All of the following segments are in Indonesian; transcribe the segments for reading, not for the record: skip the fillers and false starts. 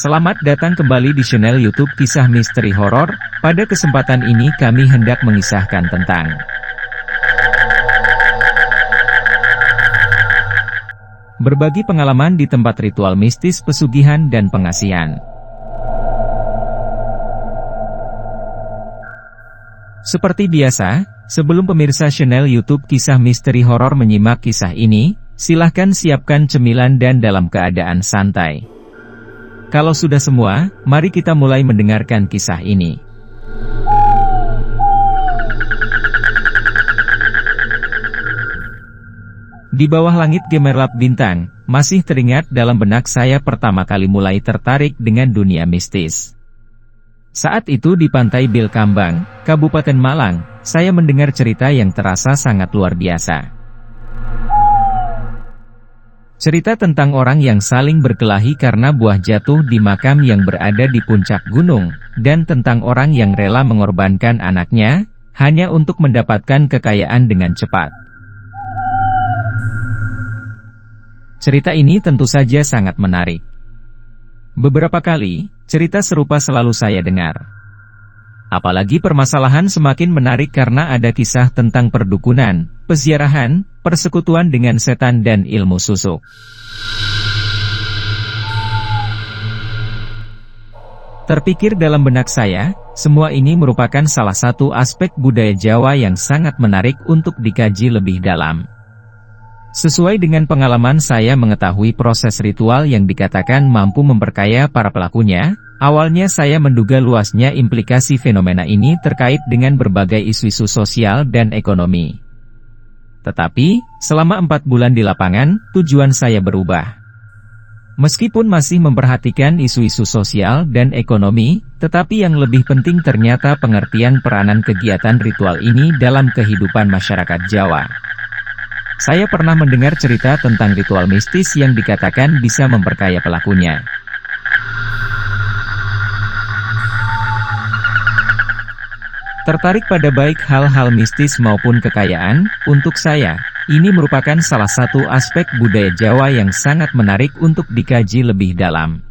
Selamat datang kembali di channel YouTube Kisah Misteri Horor. Pada kesempatan ini kami hendak mengisahkan tentang berbagi pengalaman di tempat ritual mistis pesugihan dan pengasihan. Seperti biasa, sebelum pemirsa channel YouTube Kisah Misteri Horor menyimak kisah ini, silahkan siapkan cemilan dan dalam keadaan santai. Kalau sudah semua, mari kita mulai mendengarkan kisah ini. Di bawah langit gemerlap bintang, masih teringat dalam benak saya pertama kali mulai tertarik dengan dunia mistis. Saat itu di Pantai Bilkambang, Kabupaten Malang, saya mendengar cerita yang terasa sangat luar biasa. Cerita tentang orang yang saling berkelahi karena buah jatuh di makam yang berada di puncak gunung, dan tentang orang yang rela mengorbankan anaknya, hanya untuk mendapatkan kekayaan dengan cepat. Cerita ini tentu saja sangat menarik. Beberapa kali, cerita serupa selalu saya dengar. Apalagi permasalahan semakin menarik karena ada kisah tentang perdukunan, peziarahan, persekutuan dengan setan dan ilmu susuk. Terpikir dalam benak saya, semua ini merupakan salah satu aspek budaya Jawa yang sangat menarik untuk dikaji lebih dalam. Sesuai dengan pengalaman saya mengetahui proses ritual yang dikatakan mampu memperkaya para pelakunya, awalnya saya menduga luasnya implikasi fenomena ini terkait dengan berbagai isu-isu sosial dan ekonomi. Tetapi, selama 4 bulan di lapangan, tujuan saya berubah. Meskipun masih memperhatikan isu-isu sosial dan ekonomi, tetapi yang lebih penting ternyata pengertian peranan kegiatan ritual ini dalam kehidupan masyarakat Jawa. Saya pernah mendengar cerita tentang ritual mistis yang dikatakan bisa memperkaya pelakunya. Tertarik pada baik hal-hal mistis maupun kekayaan, untuk saya, ini merupakan salah satu aspek budaya Jawa yang sangat menarik untuk dikaji lebih dalam.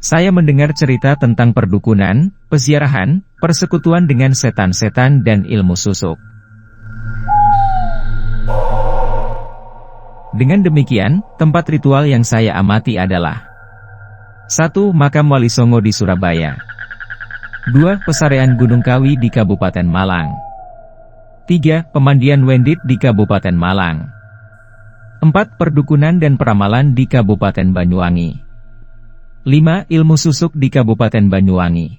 Saya mendengar cerita tentang perdukunan, peziarahan, persekutuan dengan setan-setan dan ilmu susuk. Dengan demikian, tempat ritual yang saya amati adalah 1. Makam Wali Songo di Surabaya. 2. Pesarean Gunung Kawi di Kabupaten Malang. 3. Pemandian Wendit di Kabupaten Malang. 4. Perdukunan dan peramalan di Kabupaten Banyuwangi. 5. Ilmu susuk di Kabupaten Banyuwangi.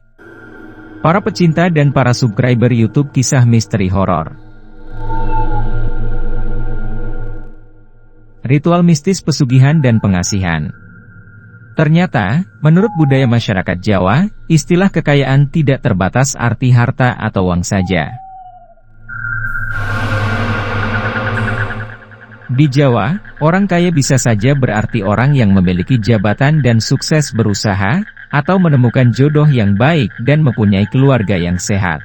Para pecinta dan para subscriber YouTube Kisah Misteri Horor. Ritual mistis pesugihan dan pengasihan. Ternyata, menurut budaya masyarakat Jawa, istilah kekayaan tidak terbatas arti harta atau uang saja. Di Jawa, orang kaya bisa saja berarti orang yang memiliki jabatan dan sukses berusaha, atau menemukan jodoh yang baik dan mempunyai keluarga yang sehat.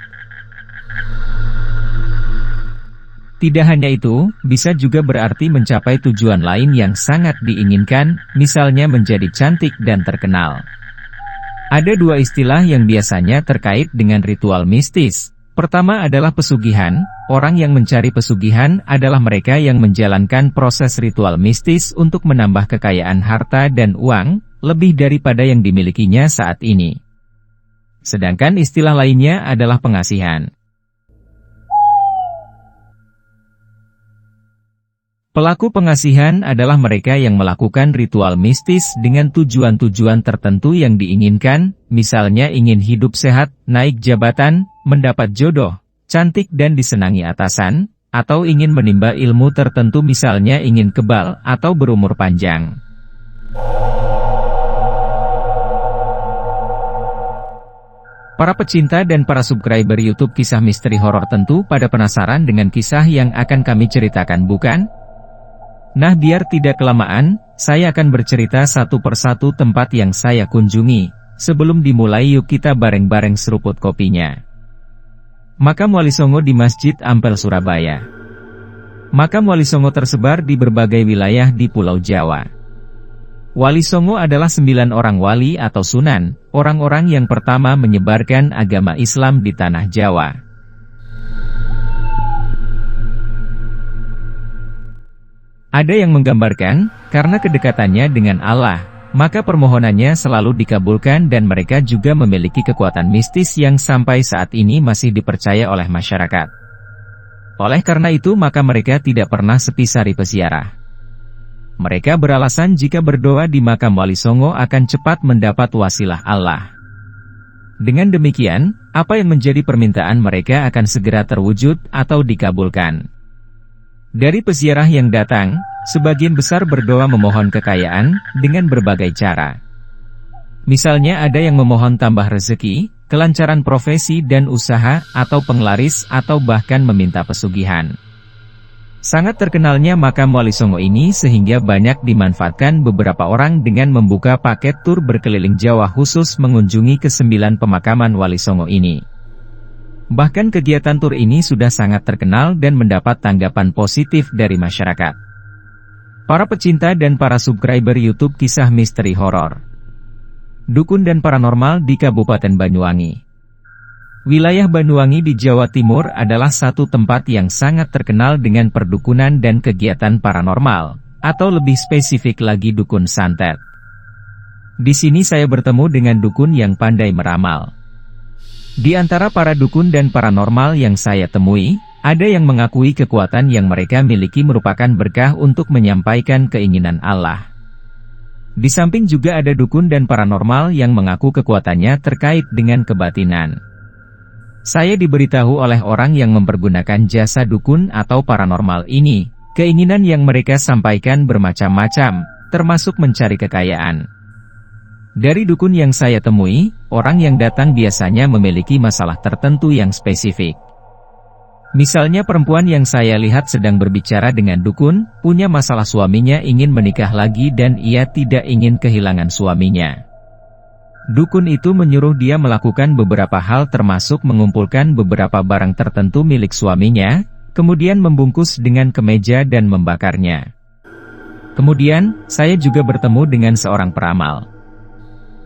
Tidak hanya itu, bisa juga berarti mencapai tujuan lain yang sangat diinginkan, misalnya menjadi cantik dan terkenal. Ada 2 istilah yang biasanya terkait dengan ritual mistis. Pertama adalah pesugihan. Orang yang mencari pesugihan adalah mereka yang menjalankan proses ritual mistis untuk menambah kekayaan harta dan uang, lebih daripada yang dimilikinya saat ini. Sedangkan istilah lainnya adalah pengasihan. Pelaku pengasihan adalah mereka yang melakukan ritual mistis dengan tujuan-tujuan tertentu yang diinginkan, misalnya ingin hidup sehat, naik jabatan, mendapat jodoh, cantik dan disenangi atasan, atau ingin menimba ilmu tertentu misalnya ingin kebal atau berumur panjang. Para pecinta dan para subscriber YouTube Kisah Misteri Horor tentu pada penasaran dengan kisah yang akan kami ceritakan, bukan? Nah, biar tidak kelamaan, saya akan bercerita satu persatu tempat yang saya kunjungi. Sebelum dimulai, yuk kita bareng-bareng seruput kopinya. Makam Wali Songo di Masjid Ampel, Surabaya. Makam Wali Songo tersebar di berbagai wilayah di Pulau Jawa. Wali Songo adalah 9 orang wali atau sunan, orang-orang yang pertama menyebarkan agama Islam di tanah Jawa. Ada yang menggambarkan, karena kedekatannya dengan Allah, maka permohonannya selalu dikabulkan dan mereka juga memiliki kekuatan mistis yang sampai saat ini masih dipercaya oleh masyarakat. Oleh karena itu maka mereka tidak pernah sepi sari peziarah. Mereka beralasan jika berdoa di makam Wali Songo akan cepat mendapat wasilah Allah. Dengan demikian, apa yang menjadi permintaan mereka akan segera terwujud atau dikabulkan. Dari peziarah yang datang, sebagian besar berdoa memohon kekayaan dengan berbagai cara. Misalnya ada yang memohon tambah rezeki, kelancaran profesi dan usaha, atau penglaris, atau bahkan meminta pesugihan. Sangat terkenalnya makam Wali Songo ini sehingga banyak dimanfaatkan beberapa orang dengan membuka paket tur berkeliling Jawa khusus mengunjungi ke-9 pemakaman Wali Songo ini. Bahkan kegiatan tur ini sudah sangat terkenal dan mendapat tanggapan positif dari masyarakat. Para pecinta dan para subscriber YouTube Kisah Misteri Horor, Dukun dan Paranormal di Kabupaten Banyuwangi. Wilayah Banyuwangi di Jawa Timur adalah satu tempat yang sangat terkenal dengan perdukunan dan kegiatan paranormal, atau lebih spesifik lagi dukun santet. Di sini saya bertemu dengan dukun yang pandai meramal. Di antara para dukun dan paranormal yang saya temui, ada yang mengakui kekuatan yang mereka miliki merupakan berkah untuk menyampaikan keinginan Allah. Di samping juga ada dukun dan paranormal yang mengaku kekuatannya terkait dengan kebatinan. Saya diberitahu oleh orang yang mempergunakan jasa dukun atau paranormal ini, keinginan yang mereka sampaikan bermacam-macam, termasuk mencari kekayaan. Dari dukun yang saya temui, orang yang datang biasanya memiliki masalah tertentu yang spesifik. Misalnya perempuan yang saya lihat sedang berbicara dengan dukun, punya masalah suaminya ingin menikah lagi dan ia tidak ingin kehilangan suaminya. Dukun itu menyuruh dia melakukan beberapa hal termasuk mengumpulkan beberapa barang tertentu milik suaminya, kemudian membungkus dengan kemeja dan membakarnya. Kemudian, saya juga bertemu dengan seorang peramal.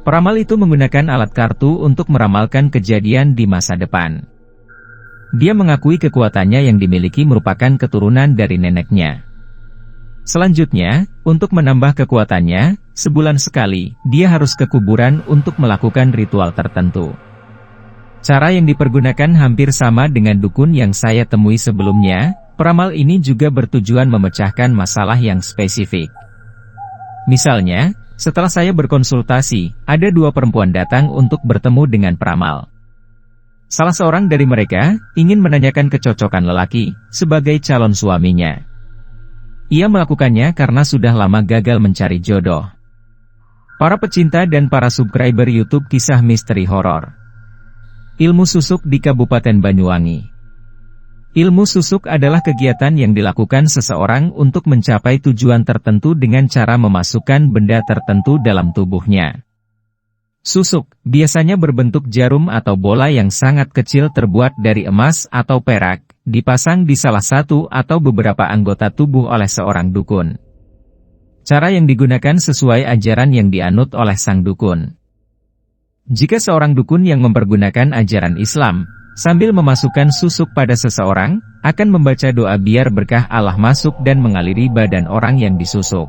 Peramal itu menggunakan alat kartu untuk meramalkan kejadian di masa depan. Dia mengakui kekuatannya yang dimiliki merupakan keturunan dari neneknya. Selanjutnya, untuk menambah kekuatannya, sebulan sekali, dia harus ke kuburan untuk melakukan ritual tertentu. Cara yang dipergunakan hampir sama dengan dukun yang saya temui sebelumnya. Peramal ini juga bertujuan memecahkan masalah yang spesifik. Misalnya, setelah saya berkonsultasi, ada 2 perempuan datang untuk bertemu dengan peramal. Salah seorang dari mereka ingin menanyakan kecocokan lelaki sebagai calon suaminya. Ia melakukannya karena sudah lama gagal mencari jodoh. Para pecinta dan para subscriber YouTube Kisah Misteri Horor, Ilmu susuk di Kabupaten Banyuwangi. Ilmu susuk adalah kegiatan yang dilakukan seseorang untuk mencapai tujuan tertentu dengan cara memasukkan benda tertentu dalam tubuhnya. Susuk biasanya berbentuk jarum atau bola yang sangat kecil terbuat dari emas atau perak, dipasang di salah satu atau beberapa anggota tubuh oleh seorang dukun. Cara yang digunakan sesuai ajaran yang dianut oleh sang dukun. Jika seorang dukun yang mempergunakan ajaran Islam, sambil memasukkan susuk pada seseorang, akan membaca doa biar berkah Allah masuk dan mengaliri badan orang yang disusuk.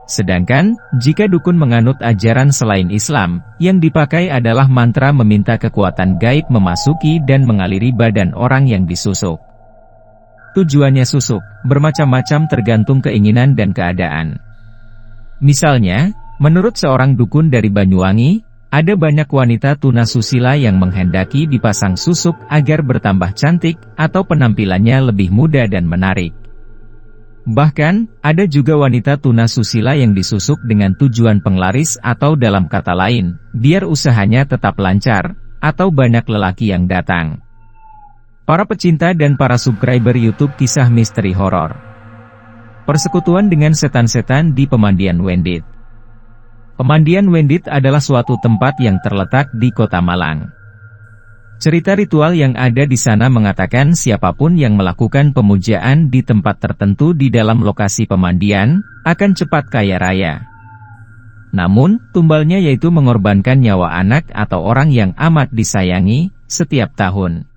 Sedangkan, jika dukun menganut ajaran selain Islam, yang dipakai adalah mantra meminta kekuatan gaib memasuki dan mengaliri badan orang yang disusuk. Tujuannya susuk, bermacam-macam tergantung keinginan dan keadaan. Misalnya, menurut seorang dukun dari Banyuwangi, ada banyak wanita tunasusila yang menghendaki dipasang susuk agar bertambah cantik, atau penampilannya lebih muda dan menarik. Bahkan, ada juga wanita tunasusila yang disusuk dengan tujuan penglaris atau dalam kata lain, biar usahanya tetap lancar, atau banyak lelaki yang datang. Para pecinta dan para subscriber YouTube Kisah Misteri Horor, persekutuan dengan setan-setan di Pemandian Wendit. Pemandian Wendit adalah suatu tempat yang terletak di Kota Malang. Cerita ritual yang ada di sana mengatakan siapapun yang melakukan pemujaan di tempat tertentu di dalam lokasi pemandian, akan cepat kaya raya. Namun, tumbalnya yaitu mengorbankan nyawa anak atau orang yang amat disayangi, setiap tahun.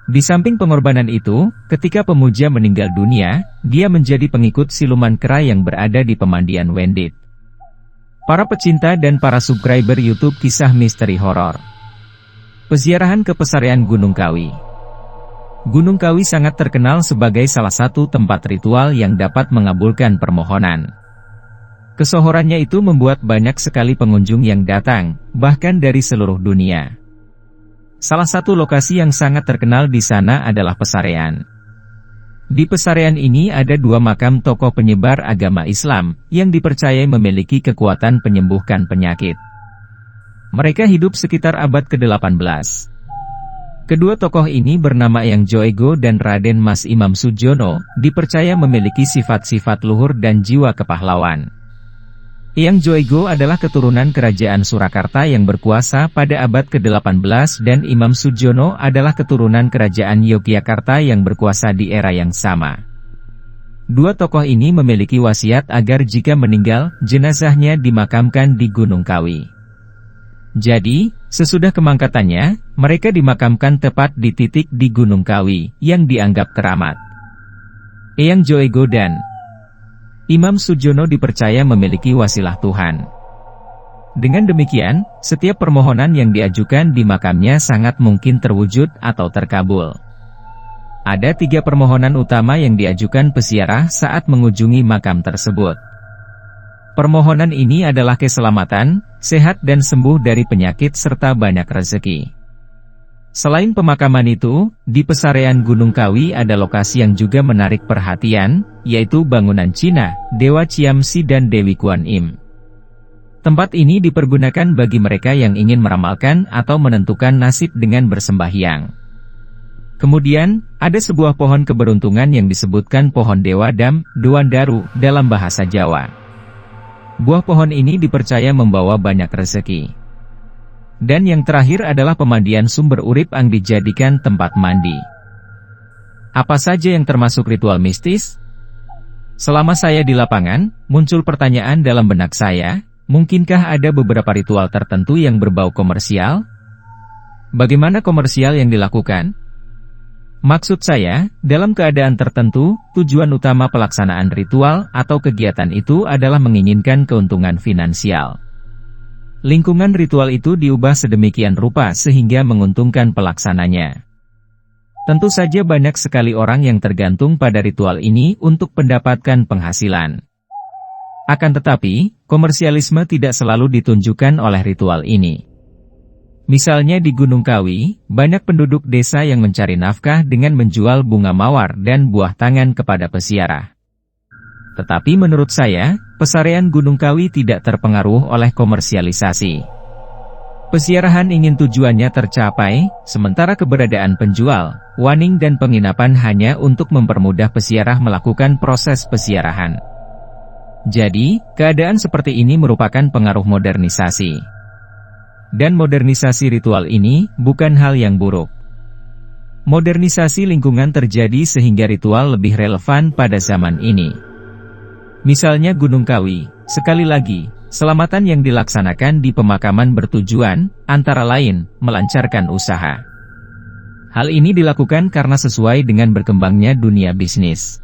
Di samping pengorbanan itu, ketika pemuja meninggal dunia, dia menjadi pengikut siluman kera yang berada di pemandian Wendit. Para pecinta dan para subscriber YouTube kisah misteri horor. Peziarahan ke Pesarean Gunung Kawi. Gunung Kawi sangat terkenal sebagai salah satu tempat ritual yang dapat mengabulkan permohonan. Kesohorannya itu membuat banyak sekali pengunjung yang datang, bahkan dari seluruh dunia. Salah satu lokasi yang sangat terkenal di sana adalah Pesarean. Di Pesarean ini ada dua makam tokoh penyebar agama Islam, yang dipercayai memiliki kekuatan penyembuhkan penyakit. Mereka hidup sekitar abad ke-18. Kedua tokoh ini bernama Eyang Joego dan Raden Mas Imam Sujono, dipercaya memiliki sifat-sifat luhur dan jiwa kepahlawan. Eyang Joego adalah keturunan kerajaan Surakarta yang berkuasa pada abad ke-18 dan Imam Sujono adalah keturunan kerajaan Yogyakarta yang berkuasa di era yang sama. Dua tokoh ini memiliki wasiat agar jika meninggal, jenazahnya dimakamkan di Gunung Kawi. Jadi, sesudah kemangkatannya, mereka dimakamkan tepat di titik di Gunung Kawi, yang dianggap keramat. Eyang Joego dan Imam Sujono dipercaya memiliki wasilah Tuhan. Dengan demikian, setiap permohonan yang diajukan di makamnya sangat mungkin terwujud atau terkabul. Ada 3 permohonan utama yang diajukan peziarah saat mengunjungi makam tersebut. Permohonan ini adalah keselamatan, sehat dan sembuh dari penyakit serta banyak rezeki. Selain pemakaman itu, di Pesarean Gunung Kawi ada lokasi yang juga menarik perhatian, yaitu bangunan Cina, Dewa Ciamsi dan Dewi Kuan Im. Tempat ini dipergunakan bagi mereka yang ingin meramalkan atau menentukan nasib dengan bersembahyang. Kemudian, ada sebuah pohon keberuntungan yang disebutkan pohon Dewa Dam, Duandaru, dalam bahasa Jawa. Buah pohon ini dipercaya membawa banyak rezeki. Dan yang terakhir adalah pemandian sumber urip yang dijadikan tempat mandi. Apa saja yang termasuk ritual mistis? Selama saya di lapangan, muncul pertanyaan dalam benak saya, mungkinkah ada beberapa ritual tertentu yang berbau komersial? Bagaimana komersial yang dilakukan? Maksud saya, dalam keadaan tertentu, tujuan utama pelaksanaan ritual atau kegiatan itu adalah menginginkan keuntungan finansial. Lingkungan ritual itu diubah sedemikian rupa sehingga menguntungkan pelaksananya. Tentu saja banyak sekali orang yang tergantung pada ritual ini untuk mendapatkan penghasilan. Akan tetapi, komersialisme tidak selalu ditunjukkan oleh ritual ini. Misalnya di Gunung Kawi, banyak penduduk desa yang mencari nafkah dengan menjual bunga mawar dan buah tangan kepada peziarah. Tetapi menurut saya, Pesarean Gunung Kawi tidak terpengaruh oleh komersialisasi. Peziarahan ingin tujuannya tercapai, sementara keberadaan penjual, waning dan penginapan hanya untuk mempermudah peziarah melakukan proses peziarahan. Jadi, keadaan seperti ini merupakan pengaruh modernisasi. Dan modernisasi ritual ini bukan hal yang buruk. Modernisasi lingkungan terjadi sehingga ritual lebih relevan pada zaman ini. Misalnya Gunung Kawi, sekali lagi, selamatan yang dilaksanakan di pemakaman bertujuan, antara lain, melancarkan usaha. Hal ini dilakukan karena sesuai dengan berkembangnya dunia bisnis.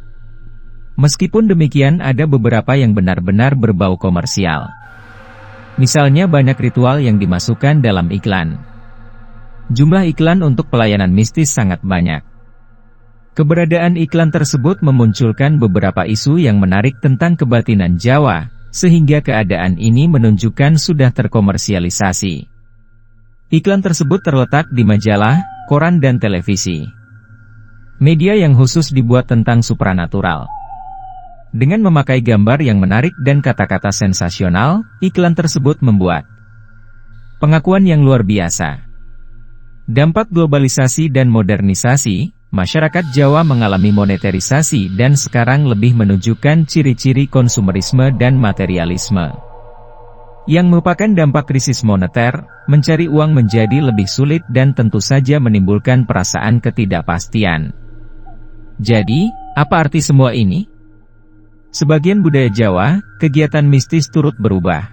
Meskipun demikian ada beberapa yang benar-benar berbau komersial. Misalnya banyak ritual yang dimasukkan dalam iklan. Jumlah iklan untuk pelayanan mistis sangat banyak. Keberadaan iklan tersebut memunculkan beberapa isu yang menarik tentang kebatinan Jawa, sehingga keadaan ini menunjukkan sudah terkomersialisasi. Iklan tersebut terletak di majalah, koran dan televisi. Media yang khusus dibuat tentang supranatural. Dengan memakai gambar yang menarik dan kata-kata sensasional, iklan tersebut membuat pengakuan yang luar biasa. Dampak globalisasi dan modernisasi. Masyarakat Jawa mengalami monetarisasi dan sekarang lebih menunjukkan ciri-ciri konsumerisme dan materialisme. Yang merupakan dampak krisis moneter, mencari uang menjadi lebih sulit dan tentu saja menimbulkan perasaan ketidakpastian. Jadi, apa arti semua ini? Sebagian budaya Jawa, kegiatan mistis turut berubah.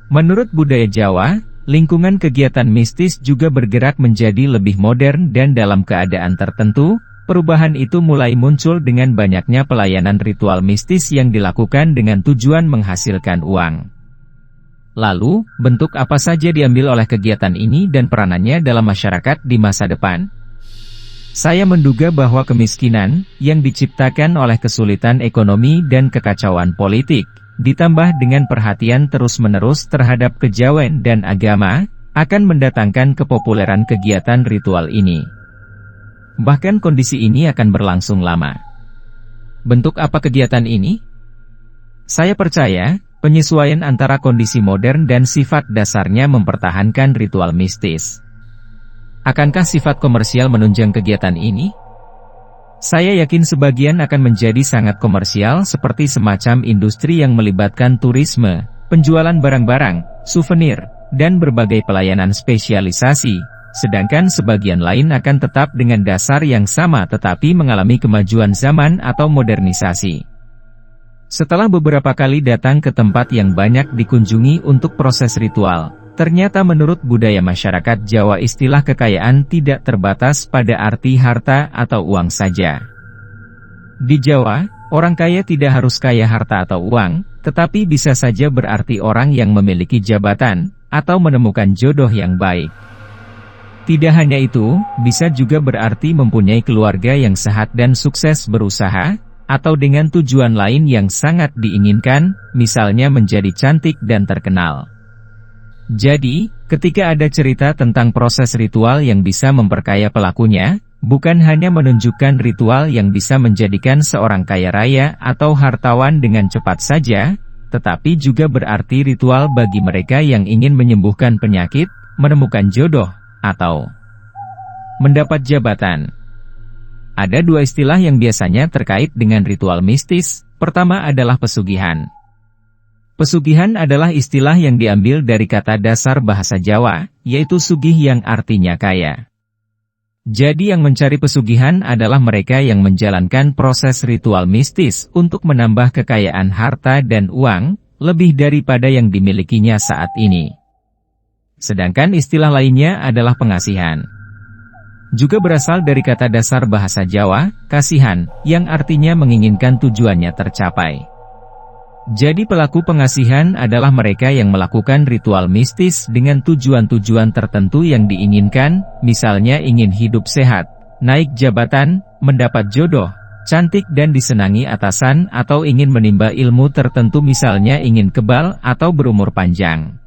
Menurut budaya Jawa, lingkungan kegiatan mistis juga bergerak menjadi lebih modern dan dalam keadaan tertentu, perubahan itu mulai muncul dengan banyaknya pelayanan ritual mistis yang dilakukan dengan tujuan menghasilkan uang. Lalu, bentuk apa saja diambil oleh kegiatan ini dan peranannya dalam masyarakat di masa depan? Saya menduga bahwa kemiskinan, yang diciptakan oleh kesulitan ekonomi dan kekacauan politik, ditambah dengan perhatian terus-menerus terhadap kejawen dan agama, akan mendatangkan kepopuleran kegiatan ritual ini. Bahkan kondisi ini akan berlangsung lama. Bentuk apa kegiatan ini? Saya percaya, penyesuaian antara kondisi modern dan sifat dasarnya mempertahankan ritual mistis. Akankah sifat komersial menunjang kegiatan ini? Saya yakin sebagian akan menjadi sangat komersial seperti semacam industri yang melibatkan turisme, penjualan barang-barang, souvenir, dan berbagai pelayanan spesialisasi, sedangkan sebagian lain akan tetap dengan dasar yang sama tetapi mengalami kemajuan zaman atau modernisasi. Setelah beberapa kali datang ke tempat yang banyak dikunjungi untuk proses ritual, ternyata menurut budaya masyarakat Jawa istilah kekayaan tidak terbatas pada arti harta atau uang saja. Di Jawa, orang kaya tidak harus kaya harta atau uang, tetapi bisa saja berarti orang yang memiliki jabatan, atau menemukan jodoh yang baik. Tidak hanya itu, bisa juga berarti mempunyai keluarga yang sehat dan sukses berusaha, atau dengan tujuan lain yang sangat diinginkan, misalnya menjadi cantik dan terkenal. Jadi, ketika ada cerita tentang proses ritual yang bisa memperkaya pelakunya, bukan hanya menunjukkan ritual yang bisa menjadikan seorang kaya raya atau hartawan dengan cepat saja, tetapi juga berarti ritual bagi mereka yang ingin menyembuhkan penyakit, menemukan jodoh, atau mendapat jabatan. Ada dua istilah yang biasanya terkait dengan ritual mistis. Pertama adalah pesugihan. Pesugihan adalah istilah yang diambil dari kata dasar bahasa Jawa, yaitu sugih yang artinya kaya. Jadi yang mencari pesugihan adalah mereka yang menjalankan proses ritual mistis untuk menambah kekayaan harta dan uang, lebih daripada yang dimilikinya saat ini. Sedangkan istilah lainnya adalah pengasihan. Juga berasal dari kata dasar bahasa Jawa, kasihan, yang artinya menginginkan tujuannya tercapai. Jadi pelaku pengasihan adalah mereka yang melakukan ritual mistis dengan tujuan-tujuan tertentu yang diinginkan, misalnya ingin hidup sehat, naik jabatan, mendapat jodoh, cantik dan disenangi atasan atau ingin menimba ilmu tertentu misalnya ingin kebal atau berumur panjang.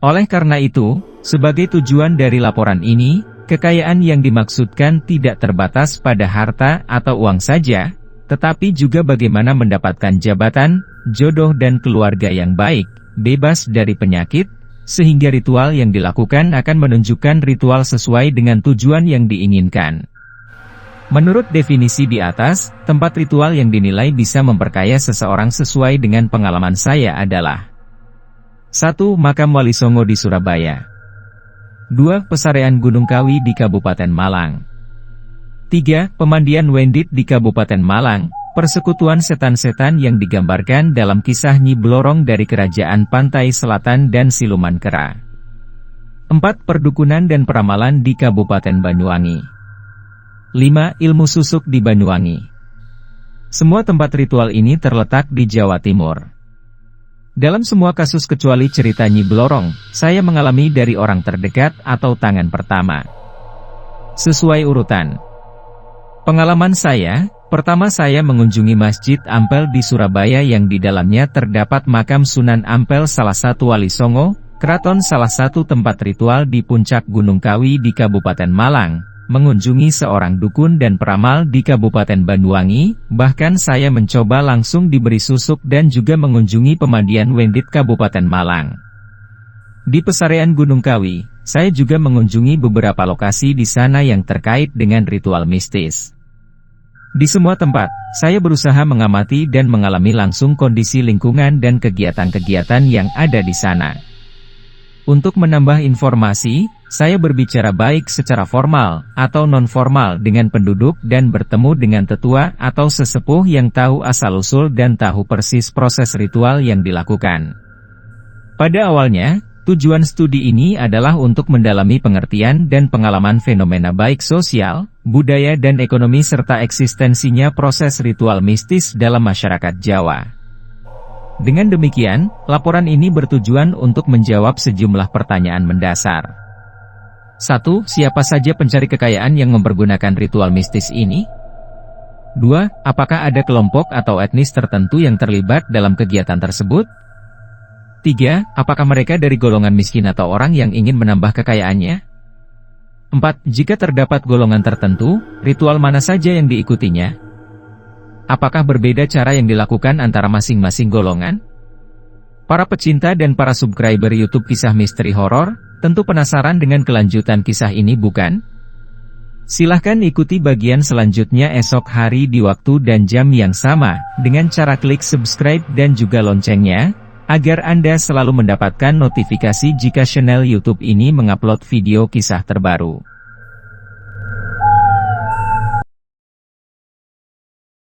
Oleh karena itu, sebagai tujuan dari laporan ini, kekayaan yang dimaksudkan tidak terbatas pada harta atau uang saja, tetapi juga bagaimana mendapatkan jabatan, jodoh dan keluarga yang baik, bebas dari penyakit, sehingga ritual yang dilakukan akan menunjukkan ritual sesuai dengan tujuan yang diinginkan. Menurut definisi di atas, tempat ritual yang dinilai bisa memperkaya seseorang sesuai dengan pengalaman saya adalah 1. Makam Wali Songo di Surabaya. 2. Pesarean Gunung Kawi di Kabupaten Malang. 3. Pemandian Wendit di Kabupaten Malang, persekutuan setan-setan yang digambarkan dalam kisah Nyi Blorong dari Kerajaan Pantai Selatan dan Siluman Kera. 4. Perdukunan dan peramalan di Kabupaten Banyuwangi. 5. Ilmu susuk di Banyuwangi. Semua tempat ritual ini terletak di Jawa Timur. Dalam semua kasus kecuali cerita Nyi Blorong, saya mengalami dari orang terdekat atau tangan pertama. Sesuai urutan pengalaman saya, pertama saya mengunjungi Masjid Ampel di Surabaya yang di dalamnya terdapat makam Sunan Ampel salah satu Wali Songo, keraton salah satu tempat ritual di puncak Gunung Kawi di Kabupaten Malang, mengunjungi seorang dukun dan peramal di Kabupaten Banyuwangi, bahkan saya mencoba langsung diberi susuk dan juga mengunjungi pemandian Wendit Kabupaten Malang. Di Pesarean Gunung Kawi, saya juga mengunjungi beberapa lokasi di sana yang terkait dengan ritual mistis. Di semua tempat, saya berusaha mengamati dan mengalami langsung kondisi lingkungan dan kegiatan-kegiatan yang ada di sana. Untuk menambah informasi, saya berbicara baik secara formal atau non-formal dengan penduduk dan bertemu dengan tetua atau sesepuh yang tahu asal-usul dan tahu persis proses ritual yang dilakukan. Pada awalnya, tujuan studi ini adalah untuk mendalami pengertian dan pengalaman fenomena baik sosial, budaya dan ekonomi serta eksistensinya proses ritual mistis dalam masyarakat Jawa. Dengan demikian, laporan ini bertujuan untuk menjawab sejumlah pertanyaan mendasar. 1. Siapa saja pencari kekayaan yang mempergunakan ritual mistis ini? 2. Apakah ada kelompok atau etnis tertentu yang terlibat dalam kegiatan tersebut? 3. Apakah mereka dari golongan miskin atau orang yang ingin menambah kekayaannya? 4. Jika terdapat golongan tertentu, ritual mana saja yang diikutinya? Apakah berbeda cara yang dilakukan antara masing-masing golongan? Para pecinta dan para subscriber YouTube Kisah Misteri Horor, tentu penasaran dengan kelanjutan kisah ini bukan? Silahkan ikuti bagian selanjutnya esok hari di waktu dan jam yang sama, dengan cara klik subscribe dan juga loncengnya, agar Anda selalu mendapatkan notifikasi jika channel YouTube ini mengupload video kisah terbaru.